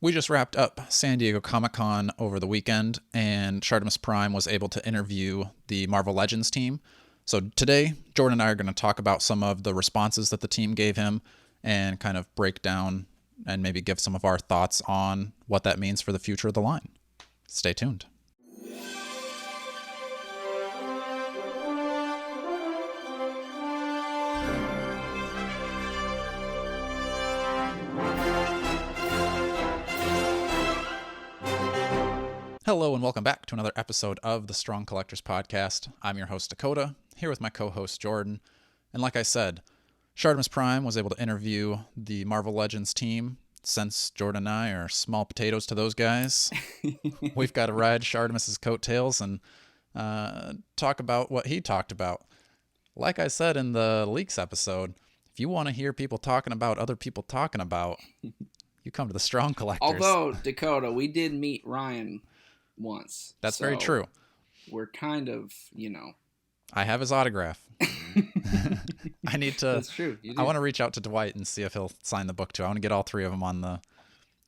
We just wrapped up San Diego Comic-Con over the weekend, and Shartimus Prime was able to interview the Marvel Legends team. So today, Jordan and I are going to talk about some of the responses that the team gave him and kind of break down and maybe give some of our thoughts on what that means for the future of the line. Stay tuned. Hello and welcome back to another episode of the Strong Collectors Podcast. I'm your host Dakota, here with my co-host Jordan. And like I said, Shartimus Prime was able to interview the Marvel Legends team. Since Jordan and I are small potatoes to those guys, we've got to ride Shartimus's coattails and talk about what he talked about. Like I said in the Leaks episode, if you want to hear people talking about other people talking about, you come to the Strong Collectors. Although, Dakota, we did meet Ryan once. That's very true. We're kind of, I have his autograph. I need to. That's true. I want to reach out to Dwight and see if he'll sign the book too. I want to get all three of them on the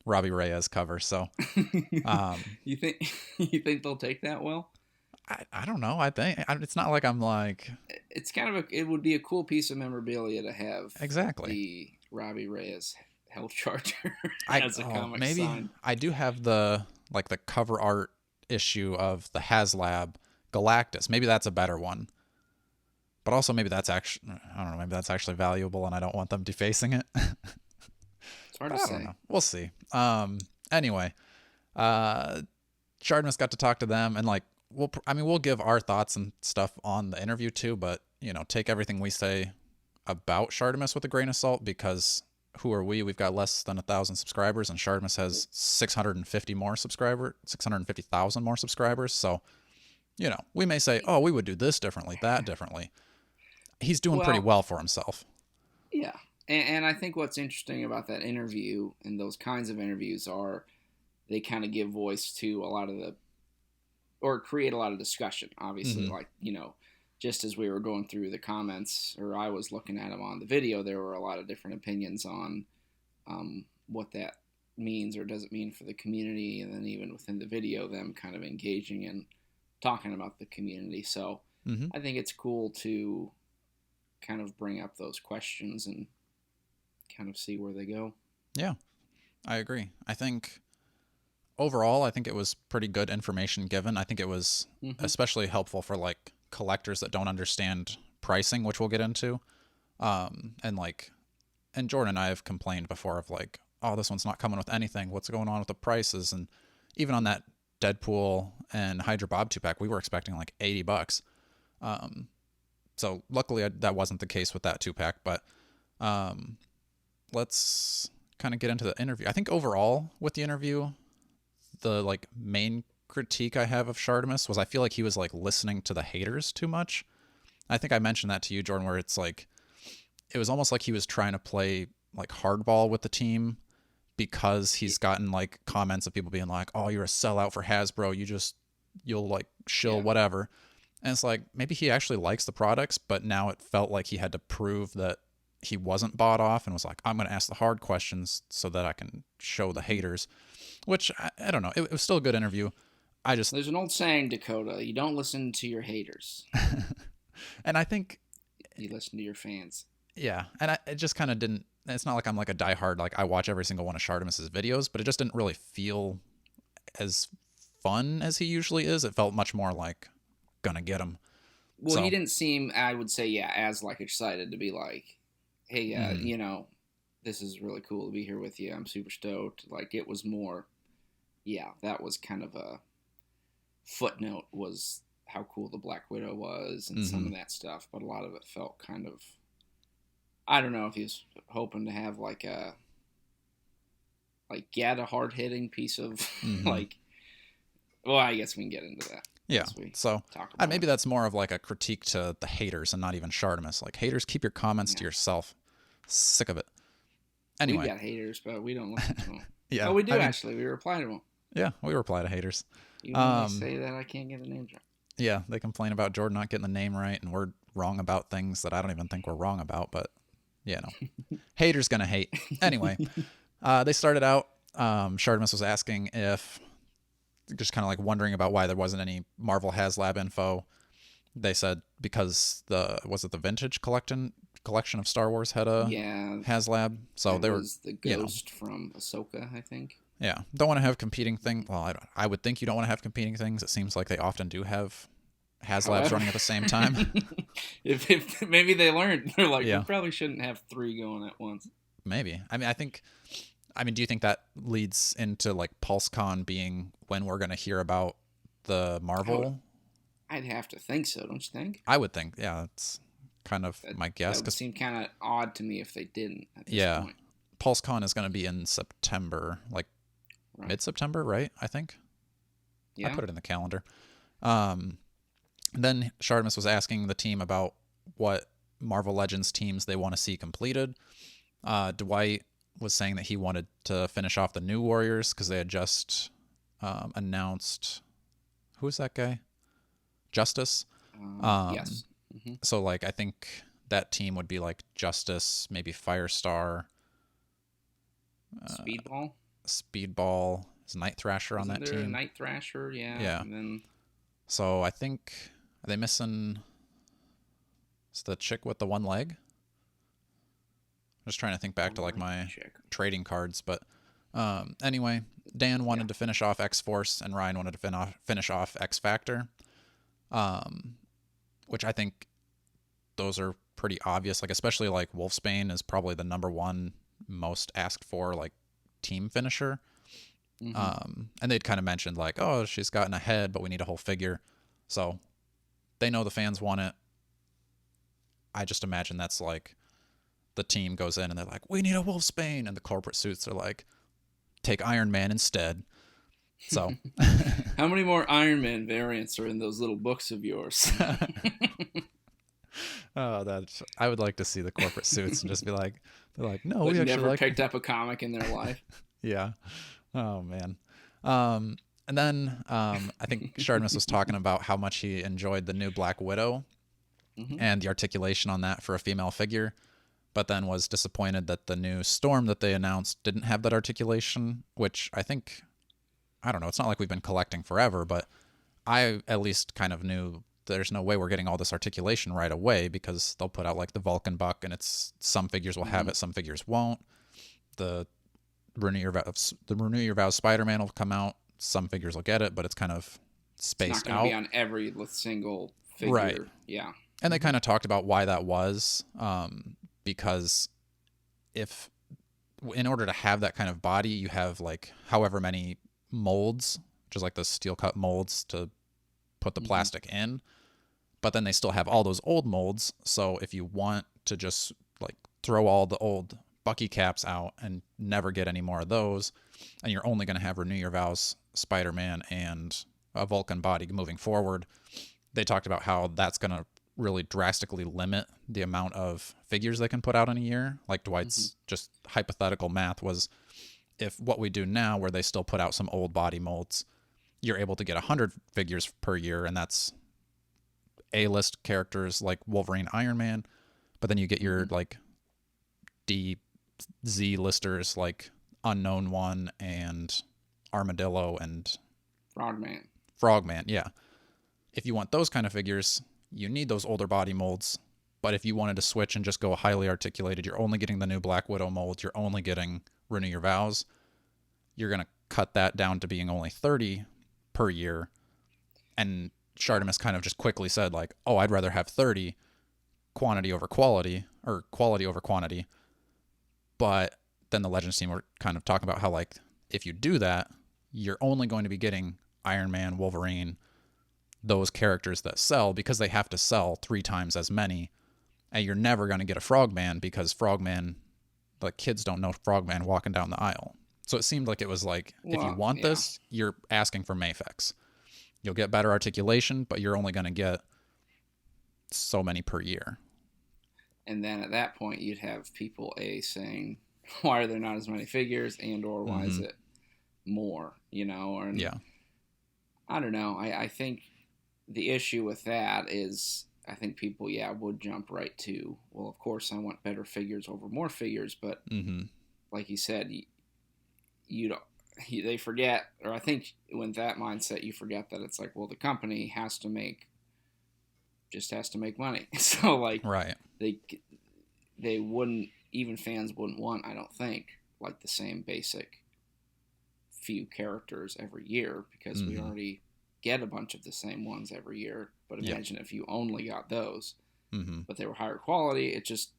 Robbie Reyes cover. So, you think they'll take that well? I don't know. I think it's not like I'm like. It's kind of it would be a cool piece of memorabilia to have. Exactly. The Robbie Reyes health charger as a comic maybe sign. I do have the cover art issue of the HasLab Galactus. Maybe that's a better one. But also maybe that's actually, I don't know, maybe that's actually valuable and I don't want them defacing it. It's hard to say. Don't know. We'll see. Anyway, Shartimus got to talk to them and we'll give our thoughts and stuff on the interview too, but take everything we say about Shartimus with a grain of salt because who are we? We've got less than 1,000 subscribers and Shartimus has 650,000 more subscribers. So, we may say, oh, we would do this differently, that differently. He's doing pretty well for himself. Yeah. And I think what's interesting about that interview and those kinds of interviews are they kind of give voice to a lot of or create a lot of discussion. Obviously, just as we were going through the comments or I was looking at them on the video, there were a lot of different opinions on what that means or doesn't mean for the community. And then even within the video, them kind of engaging and talking about the community. So I think it's cool to kind of bring up those questions and kind of see where they go. Yeah, I agree. I think overall, it was pretty good information given. I think it was especially helpful for collectors that don't understand pricing, which we'll get into. And Jordan and I have complained before of oh, this one's not coming with anything. What's going on with the prices? And even on that Deadpool and Hydra Bob 2-pack, we were expecting $80. So luckily that wasn't the case with that 2-pack, but let's kind of get into the interview. I think overall with the interview, the main critique I have of Shartimus was I feel like he was listening to the haters too much. I think I mentioned that to you, Jordan, where it's it was almost like he was trying to play hardball with the team because he's gotten comments of people being oh, you're a sellout for Hasbro. You'll shill whatever. And it's maybe he actually likes the products, but now it felt like he had to prove that he wasn't bought off and was I'm going to ask the hard questions so that I can show the haters, which I don't know. It was still a good interview. There's an old saying, Dakota, you don't listen to your haters. And I think you listen to your fans. Yeah. And it just kind of didn't, it's not like I'm a diehard, I watch every single one of Shartimus's videos, but it just didn't really feel as fun as he usually is. It felt much more gonna get him. Well, he didn't seem, I would say, as excited to be hey, this is really cool to be here with you. I'm super stoked. It was more, that was kind of a footnote was how cool the Black Widow was and some of that stuff, but a lot of it felt kind of, I don't know if he was hoping to have a hard-hitting piece of well, I guess we can get into that. Yeah, so maybe that's more of a critique to the haters and not even Shartimus. Haters, keep your comments to yourself. Sick of it. Anyway. We got haters, but we don't listen to them. Yeah. Oh, we do actually. We reply to them. Yeah, we reply to haters. You want to say that I can't get the names right. Yeah, they complain about Jordan not getting the name right, and we're wrong about things that I don't even think we're wrong about, but, haters gonna hate. Anyway, they started out Shartimus was asking if, just kind of like wondering about why there wasn't any Marvel HasLab info. They said because was it the Vintage collection of Star Wars had a Yeah, HasLab, so that they were, was the you know, ghost from Ahsoka, I think. yeah, don't want to have competing things. Well, I would think you don't want to have competing things. It seems like they often do have HasLabs However, running at the same time. if maybe they learned, they're like, we Yeah, probably shouldn't have 3 going at once. maybe. Do you think that leads into like PulseCon being when we're going to hear about the Marvel? I'd have to think so, don't you think? I would think, yeah, it's kind of That my guess. that would 'Cause, seem kind of odd to me if they didn't at this yeah, point. PulseCon is going to be in September, like Right. mid-September, right? I think. I Yeah. put it in the calendar. Um, then Shartimus was asking the team about what Marvel Legends teams they want to see completed. Dwight was saying that he wanted to finish off the New Warriors because they had just announced, who is that guy? Justice. Yes. Hmm. So like I think that team would be like Justice, maybe Firestar, Speedball. Speedball. Is Night Thrasher on Isn't that there a team? Night Thrasher? Yeah. Yeah. And then So I think, are they missing? Is the chick with the one leg? I'm just trying to think back to like my trading cards, but anyway, Dan wanted to finish off X Force and Ryan wanted to finish off X Factor, which I think those are pretty obvious. Like especially like Wolfsbane is probably the number one most asked for like team finisher. And they'd kind of mentioned like, oh, she's gotten ahead, but we need a whole figure. So they know the fans want it. I just imagine that's like the team goes in and they're like, we need a Wolfsbane. And the corporate suits are like, take Iron Man instead. So how many more Iron Man variants are in those little books of yours? I would like to see the corporate suits and just be like, they're like, no, but we actually never picked up a comic in their life. Yeah. Oh man. And then I think Shartimus was talking about how much he enjoyed the new Black Widow and the articulation on that for a female figure, but then was disappointed that the new Storm that they announced didn't have that articulation, which I think, I don't know, it's not like we've been collecting forever, but I at least kind of knew there's no way we're getting all this articulation right away because they'll put out like the Vulcan Buck and it's some figures will have it, some figures won't. The Renew Your Vows Spider-Man will come out. Some figures will get it, but it's kind of spaced it's not out. Be on every single figure. Right. Yeah. And they kind of talked about why that was, because in order to have that kind of body, you have like however many molds, which is like the steel cut molds to put the plastic in, but then they still have all those old molds. So if you want to just like throw all the old Bucky caps out and never get any more of those, and you're only going to have Renew Your Vows Spider-Man and a Vulcan body moving forward, they talked about how that's going to really drastically limit the amount of figures they can put out in a year. Like Dwight's just hypothetical math was, if what we do now where they still put out some old body molds, you're able to get 100 figures per year, and that's A-list characters like Wolverine, Iron Man, but then you get your like DZ listers like Unknown One and Armadillo and Frogman, yeah. If you want those kind of figures, you need those older body molds. But if you wanted to switch and just go highly articulated, you're only getting the new Black Widow mold, you're only getting Renew Your Vows, you're going to cut that down to being only 30 per year. And Shartimus kind of just quickly said like, oh, I'd rather have 30, quantity over quality, or quality over quantity. But then the Legends team were kind of talking about how like, if you do that, you're only going to be getting Iron Man, Wolverine, those characters that sell because they have to sell 3 times as many. And you're never going to get a Frogman because Frogman, like kids don't know Frogman walking down the aisle. So it seemed like it was like, if you want this, you're asking for Mafex. You'll get better articulation, but you're only going to get so many per year. And then at that point, you'd have people saying, why are there not as many figures, and or why is it more, Or, yeah. I don't know. I think the issue with that is I think people, would jump right to, well, of course I want better figures over more figures, but like you said, you don't. They forget, or I think when that mindset, you forget that it's like, well, the company has to make money. So like, Right. they wouldn't, even fans wouldn't want, I don't think, like the same basic few characters every year, because we already get a bunch of the same ones every year. But imagine if you only got those, but they were higher quality. It just,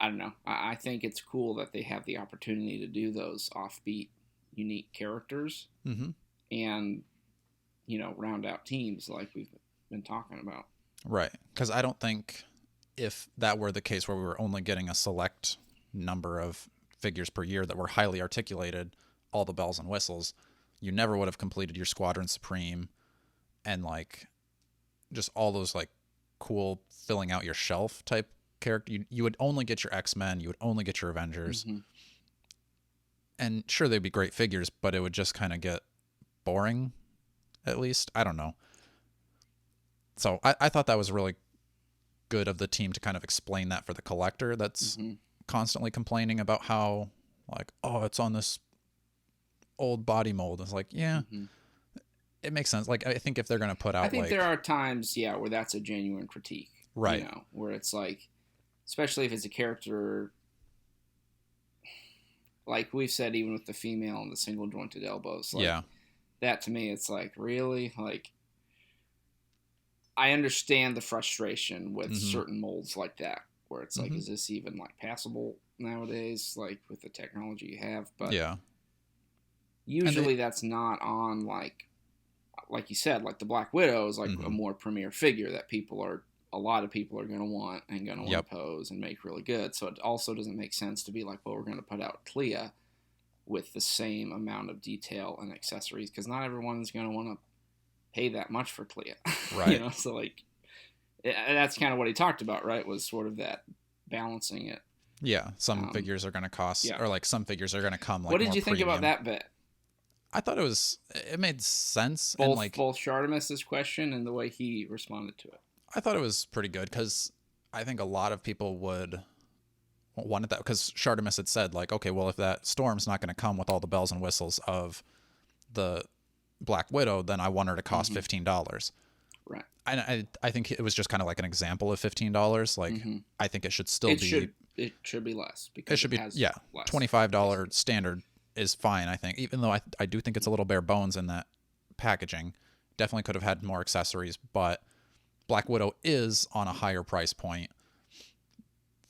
I don't know. I think it's cool that they have the opportunity to do those offbeat, unique characters, and round out teams like we've been talking about. Right, because I don't think if that were the case where we were only getting a select number of figures per year that were highly articulated, all the bells and whistles, you never would have completed your Squadron Supreme and like just all those like cool filling out your shelf type character. You would only get your X-Men, you would only get your Avengers. And sure, they'd be great figures, but it would just kind of get boring, at least. I don't know. So I thought that was really good of the team to kind of explain that for the collector that's constantly complaining about how, like, oh, it's on this old body mold. It's like, yeah, it makes sense. Like, I think if they're going to put out, I think like, there are times, where that's a genuine critique. Right. Where it's like, especially if it's a character, like we've said, even with the female and the single jointed elbows. Like, that to me, it's like, really? Like, I understand the frustration with certain molds like that, where it's like, is this even like passable nowadays, like with the technology you have? But usually that's not on like you said, like the Black Widow is like a more premier figure that a lot of people are going to want and going to want to pose and make really good. So it also doesn't make sense to be like, well, we're going to put out Clea with the same amount of detail and accessories, because not everyone's going to want to pay that much for Clea. Right. So like, that's kind of what he talked about, right? Was sort of that balancing it. Yeah, some figures are going to cost, or like some figures are going to come like. What did you think about that bit? I thought it made sense. Both, and like both Shartimus's question and the way he responded to it. I thought it was pretty good, because I think a lot of people would wanted that, because Shartimus had said like, okay, well, if that Storm's not going to come with all the bells and whistles of the Black Widow, then I want her to cost $15. Right. I think it was just kind of like an example of $15. Like, I think it should still it should be less, because it should be less. $25 standard is fine. I think, even though I do think it's a little bare bones in that packaging, definitely could have had more accessories, but Black Widow is on a higher price point.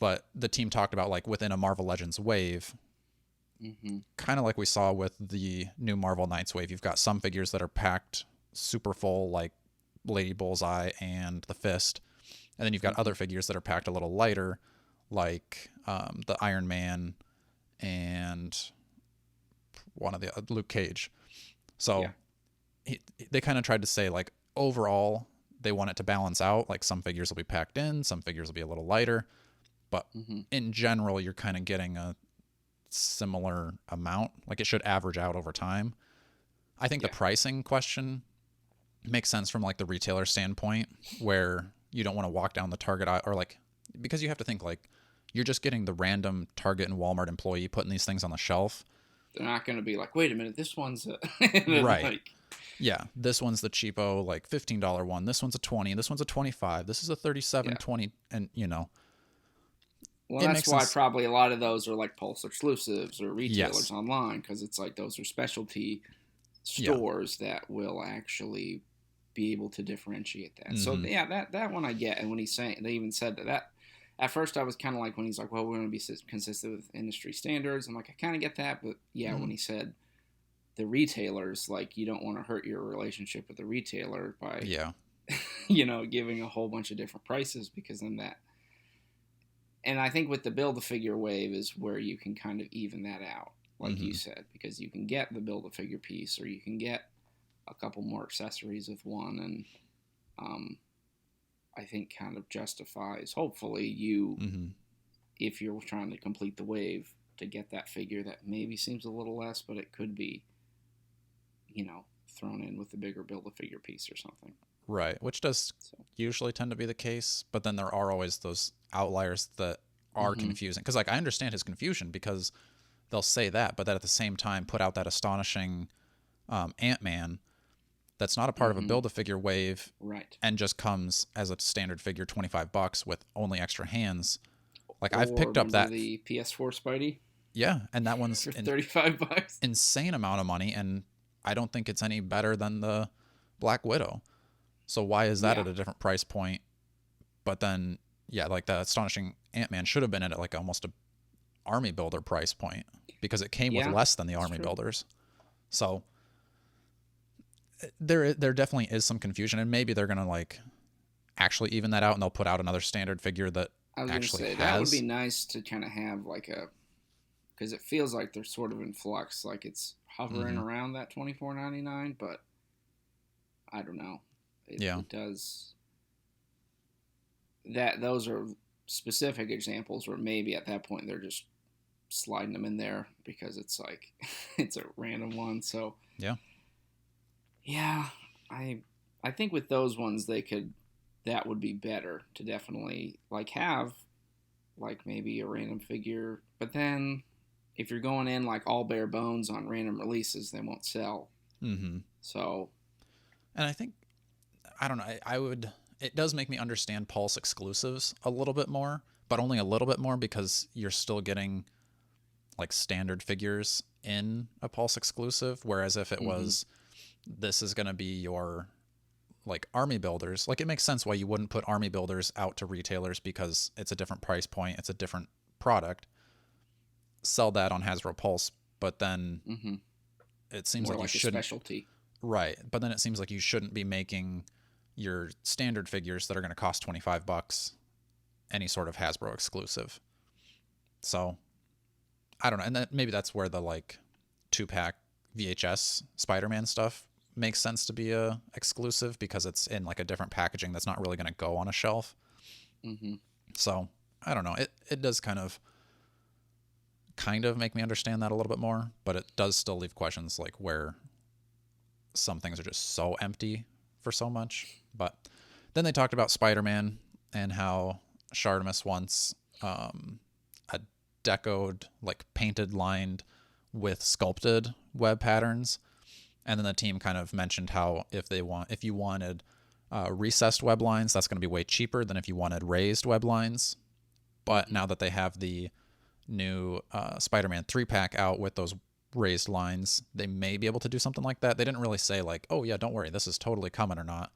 But the team talked about like within a Marvel Legends wave, kind of like we saw with the new Marvel Knights wave, you've got some figures that are packed super full, like Lady Bullseye and the Fist, and then you've got other figures that are packed a little lighter, like the Iron Man and one of the Luke Cage. So they kind of tried to say like overall they want it to balance out. Like some figures will be packed in, some figures will be a little lighter, but in general you're kind of getting a similar amount. Like it should average out over time. I think the pricing question makes sense from like the retailer standpoint, where you don't want to walk down the Target aisle, or like, because you have to think like you're just getting the random Target and Walmart employee putting these things on the shelf. They're not going to be like, wait a minute, this one's right. Like, yeah, this one's the cheapo, like $15 one. This one's a 20. This one's a 25. This is a 37, 20, and Well, that's why probably a lot of those are like Pulse exclusives or retailers online, because it's like those are specialty stores that will actually be able to differentiate that. So that one I get. And when he's saying, they even said that at first I was kind of like, when he's like, well, we're going to be consistent with industry standards, I'm like, I kind of get that. But when he said the retailers, like, you don't want to hurt your relationship with the retailer by giving a whole bunch of different prices, because then that. And I think with the Build-A-Figure wave is where you can kind of even that out, like you said, because you can get the Build-A-Figure piece, or you can get a couple more accessories with one, and I think kind of justifies, hopefully, you, if you're trying to complete the wave, to get that figure that maybe seems a little less, but it could be, thrown in with the bigger Build-A-Figure piece or something. Right, which does usually tend to be the case, but then there are always those outliers that are confusing. Because, like, I understand his confusion, because they'll say that, but then at the same time put out that astonishing Ant-Man that's not a part of a Build-A-Figure wave, right? and just comes as a standard figure, $25 with only extra hands. Like Or I've picked up that the PS4 Spidey, yeah, and that one's for $35. insane amount of money, and I don't think it's any better than the Black Widow. So why is that at a different price point? But then, yeah, like the astonishing Ant-Man should have been at like almost a army builder price point because it came with less than the army builders. So there definitely is some confusion, and maybe they're gonna like actually even that out, and they'll put out another standard figure that I was actually gonna say that would be nice to kind of have like a, because it feels like they're sort of in flux, like it's hovering around that $24.99, but I don't know. It does. Those are specific examples where maybe at that point they're just sliding them in there because it's like it's a random one. So yeah, I think with those ones that would be better to definitely like have like maybe a random figure, but then if you're going in like all bare bones on random releases, they won't sell. So, and I think I don't know. I would. It does make me understand Pulse exclusives a little bit more, but only a little bit more because you're still getting like standard figures in a Pulse exclusive. Whereas if it was, this is going to be your like army builders, like it makes sense why you wouldn't put army builders out to retailers because it's a different price point. It's a different product. Sell that on Hasbro Pulse, but then it seems more like you a shouldn't. Specialty. Right. But then it seems like you shouldn't be making your standard figures that are going to cost $25 any sort of Hasbro exclusive. So I don't know. And maybe that's where the like 2-pack VHS Spider-Man stuff makes sense to be a exclusive because it's in like a different packaging that's not really going to go on a shelf. So I don't know. It does kind of make me understand that a little bit more, but it does still leave questions like where some things are just so empty for so much. But then they talked about Spider-Man and how Shartimus wants a decoed, like painted, lined with sculpted web patterns. And then the team kind of mentioned how if you wanted recessed web lines, that's going to be way cheaper than if you wanted raised web lines. But now that they have the new Spider-Man 3-pack out with those raised lines, they may be able to do something like that. They didn't really say like, oh yeah, don't worry, this is totally coming or not.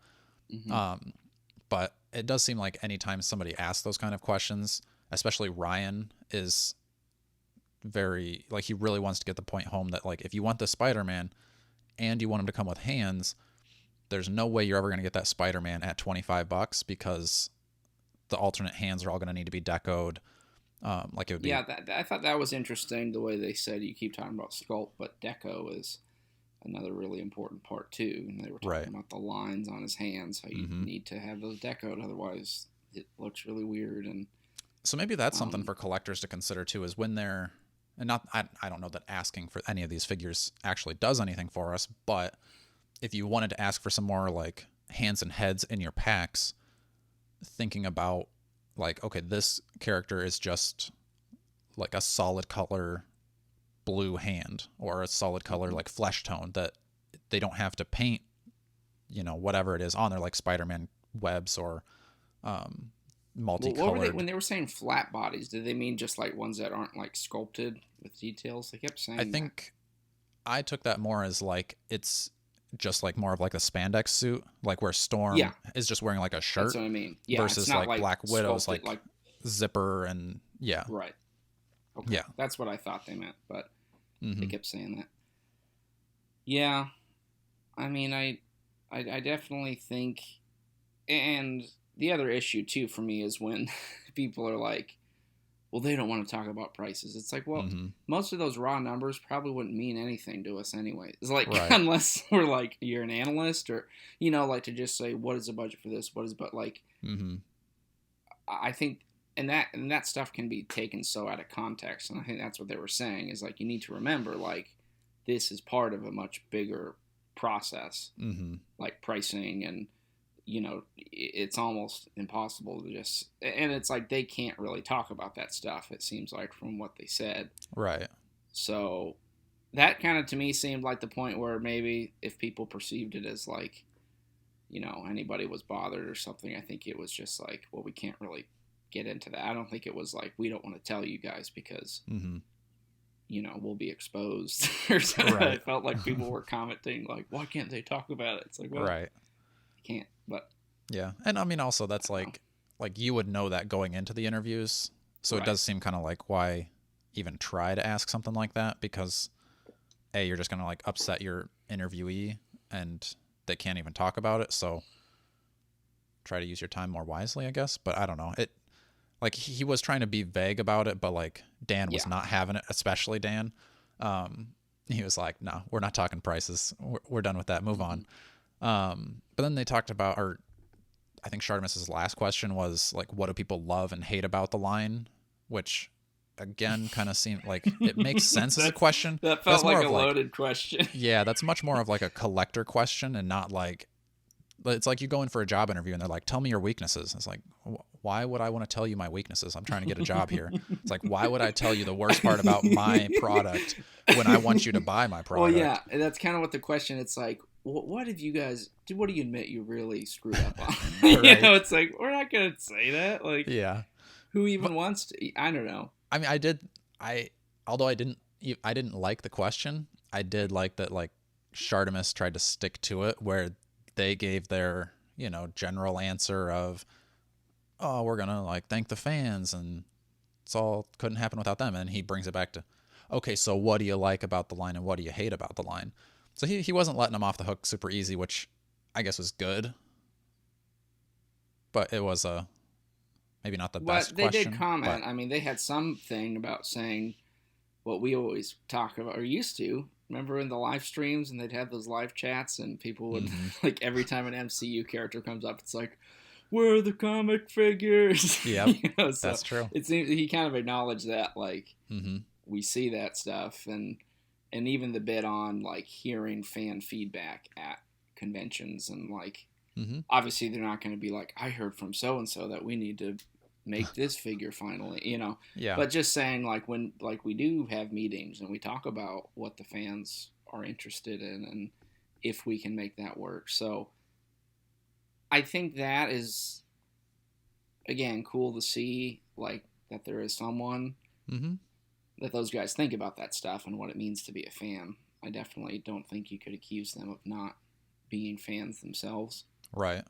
But it does seem like anytime somebody asks those kind of questions, especially Ryan is very like, he really wants to get the point home that like if you want the Spider-Man and you want him to come with hands, there's no way you're ever going to get that Spider-Man at $25 because the alternate hands are all going to need to be decoed. Like it would be. Yeah, I thought that was interesting the way they said you keep talking about sculpt, but deco is another really important part too. And they were talking about the lines on his hands, how you need to have those decoed, otherwise it looks really weird. And so maybe that's something for collectors to consider too, is when they're, and not, I don't know that asking for any of these figures actually does anything for us, but if you wanted to ask for some more like hands and heads in your packs, thinking about like, okay, this character is just like a solid color blue hand or a solid color like flesh tone that they don't have to paint, whatever it is on there, like Spider-Man webs or multicolored. Well, when they were saying flat bodies, did they mean just like ones that aren't like sculpted with details? They kept saying I think I took that more as like it's just like more of like a spandex suit, like where Storm is just wearing like a shirt. That's what I mean. Yeah, versus it's not like Black Widow's like zipper and right. Okay. Yeah, that's what I thought they meant, but they kept saying that. Yeah, I mean, I definitely think, and the other issue too for me is when people are like, well, they don't want to talk about prices. It's like, well, most of those raw numbers probably wouldn't mean anything to us anyway. It's like, unless we're like, you're an analyst or, like to just say, what is the budget for this? But like, I think, and that stuff can be taken so out of context. And I think that's what they were saying is like, you need to remember, like, this is part of a much bigger process, like pricing and, it's almost impossible to just, and it's like they can't really talk about that stuff, it seems like, from what they said. Right. So that kind of to me seemed like the point where maybe if people perceived it as like, anybody was bothered or something, I think it was just like, well, we can't really get into that. I don't think it was like, we don't want to tell you guys because, we'll be exposed or something. Right. I felt like people were commenting like, why can't they talk about it? It's like, well, right. Can't, but yeah. And I mean, also that's like you would know that going into the interviews. So right. It does seem kind of like, why even try to ask something like that? Because you're just going to like upset your interviewee and they can't even talk about it. So try to use your time more wisely, I guess. But I don't know. It like he was trying to be vague about it, but like Dan was not having it, especially Dan. He was like, no, we're not talking prices. We're done with that. Move on. But then they talked about, or I think Shartimus's last question was like, what do people love and hate about the line? Which again kind of seemed like it makes sense as a question. That felt like a loaded question. Yeah, that's much more of like a collector question and not like, it's like you go in for a job interview and they're like, tell me your weaknesses. It's like, why would I want to tell you my weaknesses? I'm trying to get a job here. It's like, why would I tell you the worst part about my product when I want you to buy my product? Well, yeah, that's kind of what the question, it's like, what do you admit you really screwed up on? Right. It's like, we're not going to say that. Like, yeah. Who even wants to? I don't know. I mean, although I didn't like the question, I did like that, like, Shartimus tried to stick to it where they gave their, general answer of, oh, we're going to like thank the fans and it's all couldn't happen without them. And he brings it back to, okay, so what do you like about the line and what do you hate about the line? So he wasn't letting them off the hook super easy, which I guess was good. But it was maybe not the best question. But they did comment. I mean, they had something about saying what we always talk about or used to. Remember in the live streams and they'd have those live chats and people would, like every time an MCU character comes up, it's like, where are the comic figures? Yep, so that's true. It seems he kind of acknowledged that, like, we see that stuff. And even the bit on, like, hearing fan feedback at conventions and, like, obviously they're not going to be like, I heard from so-and-so that we need to make this figure finally, Yeah. But just saying, like, when, like, we do have meetings and we talk about what the fans are interested in and if we can make that work. So I think that is, again, cool to see, like, that there is someone that those guys think about that stuff and what it means to be a fan. I definitely don't think you could accuse them of not being fans themselves. Right.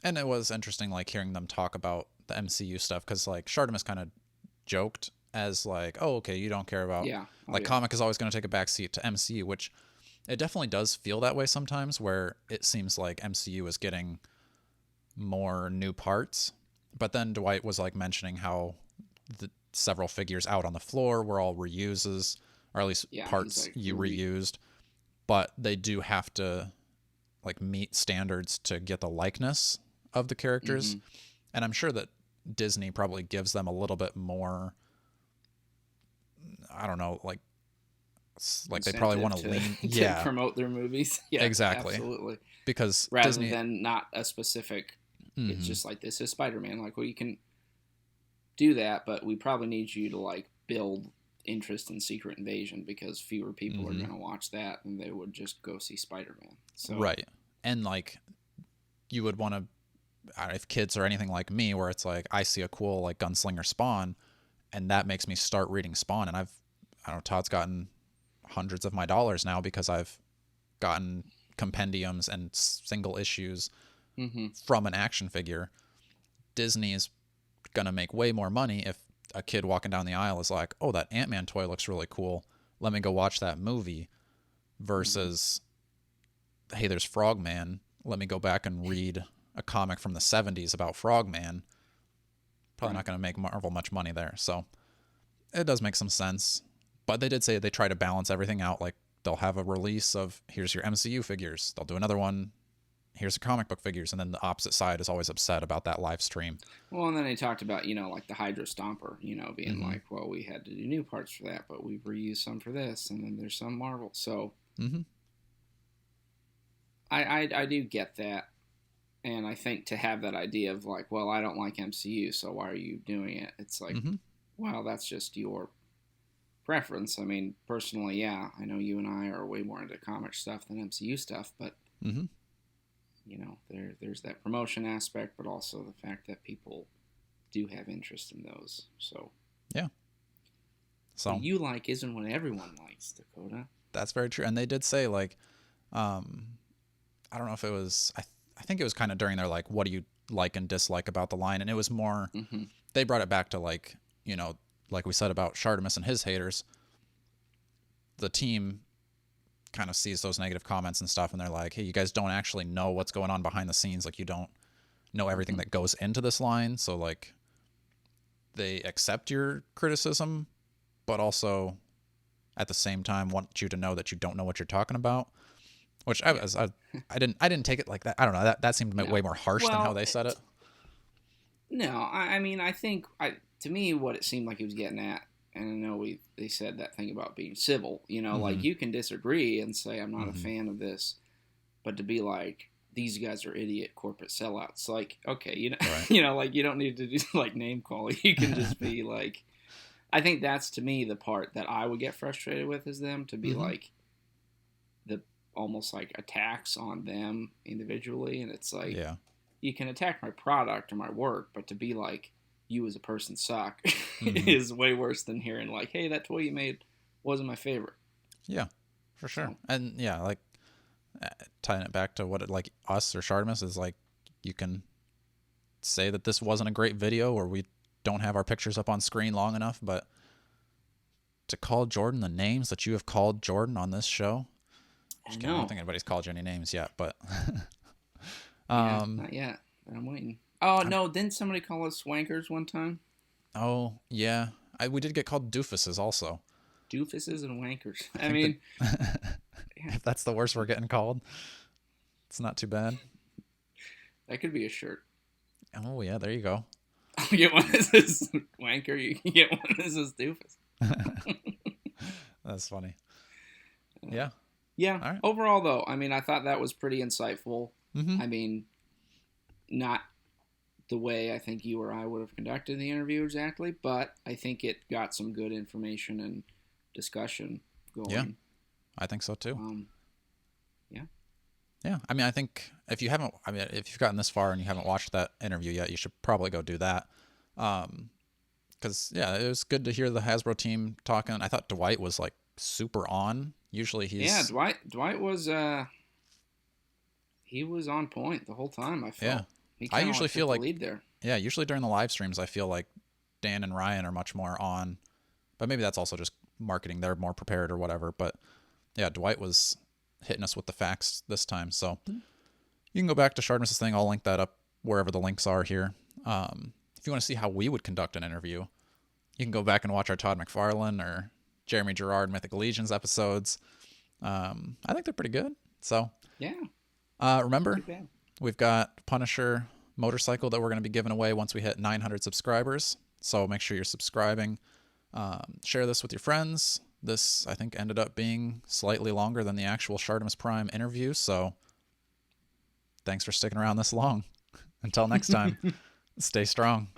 And it was interesting, like, hearing them talk about the MCU stuff, because, like, Shartimus kind of joked as, like, oh, okay, you don't care about... Yeah. comic is always going to take a backseat to MCU, which it definitely does feel that way sometimes, where it seems like MCU is getting more new parts. But then Dwight was, like, mentioning how the several figures out on the floor were all reuses, or at least parts like, you reused. But they do have to, like, meet standards to get the likeness of the characters. And I'm sure that Disney probably gives them a little bit more, I don't know, like they probably want to lean to promote their movies. Yeah, exactly. Absolutely. Because rather Disney, than not a specific, it's just like, this is Spider-Man. Like, well, you can do that, but we probably need you to, like, build interest in Secret Invasion, because fewer people are going to watch that and they would just go see Spider-Man. So right. And, like, you would want to, if kids or anything like me, where it's like, I see a cool, like, Gunslinger Spawn and that makes me start reading Spawn. And I don't know, Todd's gotten hundreds of my dollars now because I've gotten compendiums and single issues from an action figure. Disney is going to make way more money if a kid walking down the aisle is like, oh, that Ant-Man toy looks really cool, let me go watch that movie, versus, hey, there's Frogman, let me go back and read a comic from the 70s about Frogman. Probably not going to make Marvel much money there. So it does make some sense. But they did say they try to balance everything out. Like, they'll have a release of, here's your MCU figures. They'll do another one, here's the comic book figures. And then the opposite side is always upset about that live stream. Well, and then they talked about, like the Hydra Stomper, being like, well, we had to do new parts for that, but we've reused some for this. And then there's some Marvel. So I do get that. And I think to have that idea of, like, well, I don't like MCU, so why are you doing it? It's like, wow, that's just your preference. I mean, personally, yeah, I know you and I are way more into comic stuff than MCU stuff, but Mm-hmm. there's that promotion aspect, but also the fact that people do have interest in those. So Yeah. So what you like isn't what everyone likes, Dakota. that's very true. And they did say like, I don't know if it was, I think it was kind of during their like, what do you like and dislike about the line? And it was more, they brought it back to like, like we said about Shartimus and his haters, the team kind of sees those negative comments and stuff, and they're like, hey, you guys don't actually know what's going on behind the scenes. Like, you don't know everything that goes into this line. So like, they accept your criticism, but also at the same time want you to know that you don't know what you're talking about. Which I didn't take it like that. I don't know. That seemed way more harsh than how they said it. No, I mean, I think to me what it seemed like he was getting at, and I know they said that thing about being civil. Like you can disagree and say I'm not a fan of this, but to be like these guys are idiot corporate sellouts, like okay, right. like you don't need to do like name calling. You can just be like, I think that's to me the part that I would get frustrated with is them to be like the almost like attacks on them individually, and it's like you can attack my product or my work, but to be like you as a person suck is way worse than hearing like, hey, that toy you made wasn't my favorite. Yeah, for sure. So. And yeah, like tying it back to what it like us or Shartimus is like, you can say that this wasn't a great video or we don't have our pictures up on screen long enough, but to call Jordan the names that you have called Jordan on this show, I don't think anybody's called you any names yet, but not yet, but I'm waiting. Oh, no, didn't somebody call us swankers one time? Oh, yeah. We did get called doofuses also. Doofuses and wankers. I mean... if that's the worst we're getting called, it's not too bad. That could be a shirt. Oh, yeah, there you go. I'll get one that says wanker, you can get one that says doofus. That's funny. Yeah. Yeah, right. Overall, though, I mean, I thought that was pretty insightful. I mean, not the way I think you or I would have conducted the interview exactly, but I think it got some good information and discussion going. Yeah, I think so too. Yeah. Yeah, I mean, I think if you've gotten this far and you haven't watched that interview yet, you should probably go do that. Because, yeah, it was good to hear the Hasbro team talking. I thought Dwight was, like, super on. Usually he's... Yeah, Dwight was, he was on point the whole time, I felt. Yeah. I usually feel like... lead there. Yeah, usually during the live streams, I feel like Dan and Ryan are much more on. But maybe that's also just marketing. They're more prepared or whatever. But, yeah, Dwight was hitting us with the facts this time. So you can go back to Shartimus' thing. I'll link that up wherever the links are here. If you want to see how we would conduct an interview, you can go back and watch our Todd McFarlane or Jeremy Gerard Mythic Legions episodes. I think they're pretty good. So yeah. Remember, we've got Punisher motorcycle that we're going to be giving away once we hit 900 subscribers. So make sure you're subscribing. Share this with your friends. This, I think, ended up being slightly longer than the actual Shartimus Prime interview. So thanks for sticking around this long. Until next time, stay strong.